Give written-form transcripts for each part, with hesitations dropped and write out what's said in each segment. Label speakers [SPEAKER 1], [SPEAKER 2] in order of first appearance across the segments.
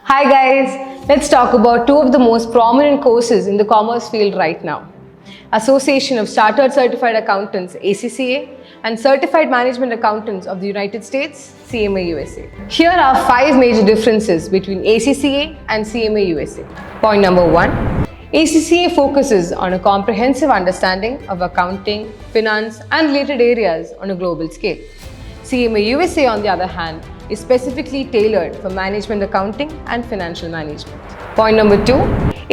[SPEAKER 1] Hi guys, let's talk about two of the most prominent courses in the commerce field right now. Association of Chartered Certified Accountants ACCA and Certified Management Accountants of the United States CMA USA. Here are 5 major differences between ACCA and CMA USA. Point number 1. ACCA focuses on a comprehensive understanding of accounting, finance and related areas on a global scale. CMA USA, on the other hand, is specifically tailored for management accounting and financial management. Point number 2.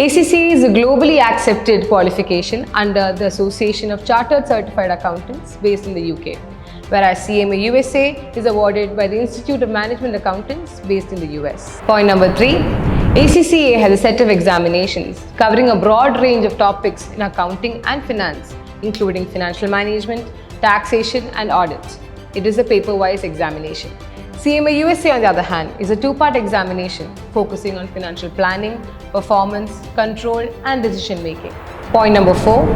[SPEAKER 1] ACCA is a globally accepted qualification under the Association of Chartered Certified Accountants based in the UK, whereas CMA USA is awarded by the Institute of Management Accountants based in the US. Point number 3. ACCA has a set of examinations covering a broad range of topics in accounting and finance, including financial management, taxation and audit. It is a paper-wise examination. CMA USA, on the other hand, is a 2-part examination focusing on financial planning, performance, control, and decision-making. Point number 4.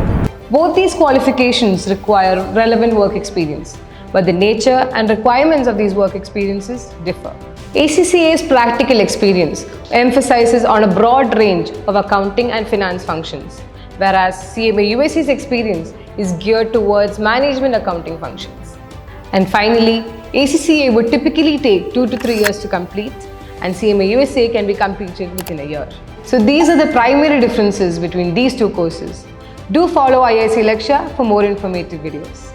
[SPEAKER 1] Both these qualifications require relevant work experience, but the nature and requirements of these work experiences differ. ACCA's practical experience emphasizes on a broad range of accounting and finance functions, whereas CMA USA's experience is geared towards management accounting functions. And finally, ACCA would typically take 2 to 3 years to complete, and CMA USA can be completed within a year. So these are the primary differences between these two courses. Do follow IIC Lakshya for more informative videos.